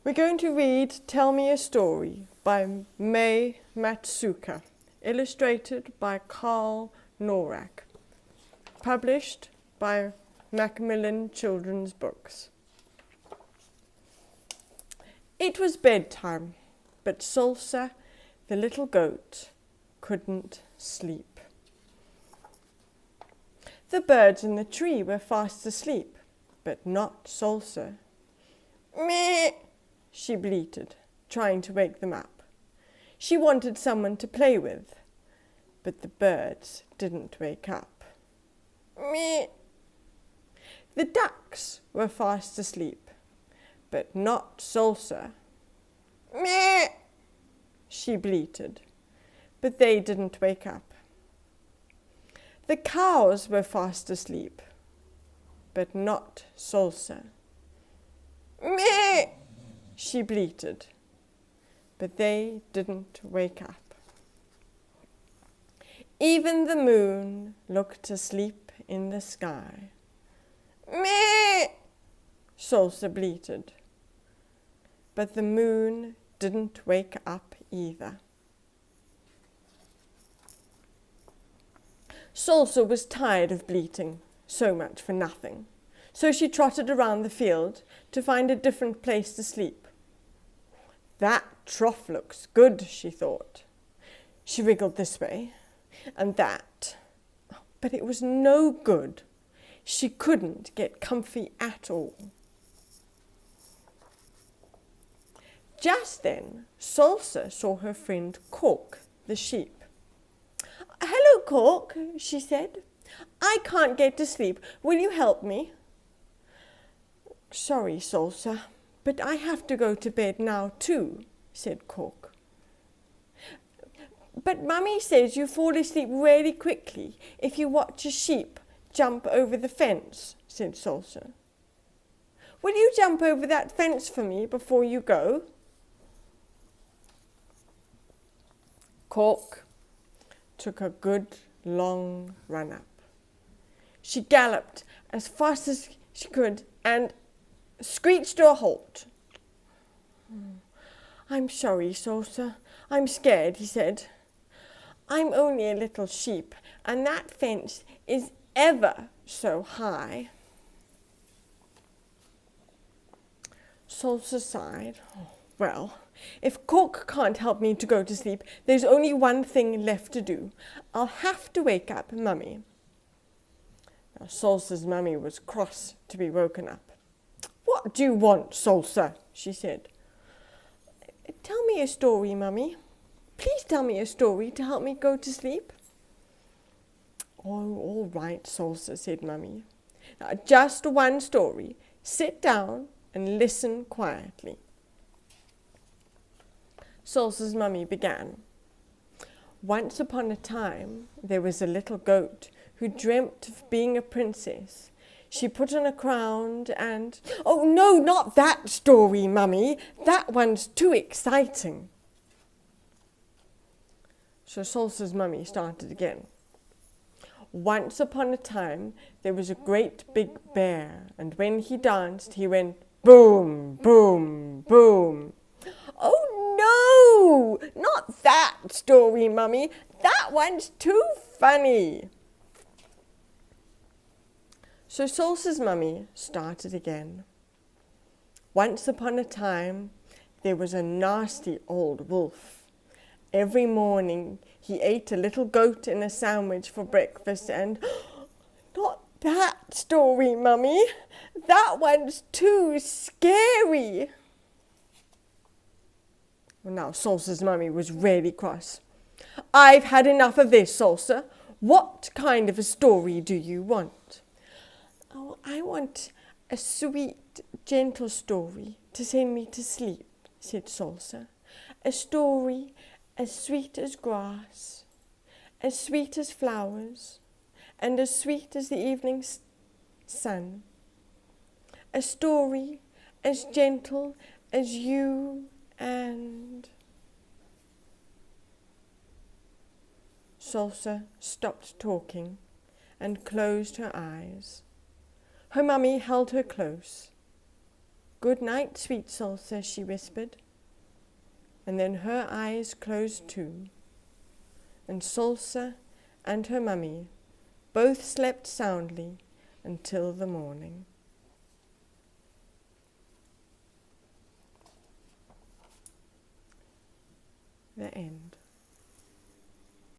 We're going to read Tell Me a Story by Mei Matsuoka, illustrated by Carl Norak, published by Macmillan Children's Books. It was bedtime, but Salsa, the little goat, couldn't sleep. The birds in the tree were fast asleep, but not Salsa. Meh! She bleated, trying to wake them up. She wanted someone to play with, but the birds didn't wake up. Meh! The ducks were fast asleep, but not Salsa. Meh! She bleated, but they didn't wake up. The cows were fast asleep, but not Salsa. Meh! She bleated, but they didn't wake up. Even the moon looked asleep in the sky. Meh! Salsa bleated, but the moon didn't wake up either. Salsa was tired of bleating so much for nothing, so she trotted around the field to find a different place to sleep. That trough looks good, she thought. She wriggled this way and that, but it was no good. She couldn't get comfy at all. Just then, Salsa saw her friend Cork, the sheep. "Hello, Cork," she said. "I can't get to sleep. Will you help me?" "Sorry, Salsa, but I have to go to bed now too," said Cork. "But Mummy says you fall asleep really quickly if you watch a sheep jump over the fence," said Salsa. "Will you jump over that fence for me before you go?" Cork took a good long run up. She galloped as fast as she could and screeched to a halt. "I'm sorry, Salsa. I'm scared," he said. "I'm only a little sheep, and that fence is ever so high." Salsa sighed. "Well, if Cork can't help me to go to sleep, there's only one thing left to do. I'll have to wake up Mummy." Now, Salsa's mummy was cross to be woken up. "What do you want, Salsa?" she said. "Tell me a story, Mummy. Please tell me a story to help me go to sleep." "Oh, all right, Salsa," said Mummy. "Now, just one story. Sit down and listen quietly." Salsa's mummy began. "Once upon a time, there was a little goat who dreamt of being a princess. She put on a crown and—" "Oh, no, not that story, Mummy. That one's too exciting." So Salsa's mummy started again. "Once upon a time, there was a great big bear, and when he danced, he went boom, boom, boom." "Oh, no, not that story, Mummy. That one's too funny." So Salsa's mummy started again. "Once upon a time, there was a nasty old wolf. Every morning, he ate a little goat in a sandwich for breakfast and—" "Not that story, Mummy. That one's too scary." Well, now Salsa's mummy was really cross. "I've had enough of this, Salsa. What kind of a story do you want?" "Oh, I want a sweet, gentle story to send me to sleep," said Salsa. "A story as sweet as grass, as sweet as flowers, and as sweet as the evening sun. A story as gentle as you and—" Salsa stopped talking and closed her eyes. Her mummy held her close. "Good night, sweet Salsa," she whispered. And then her eyes closed too, and Salsa and her mummy both slept soundly until the morning. The end.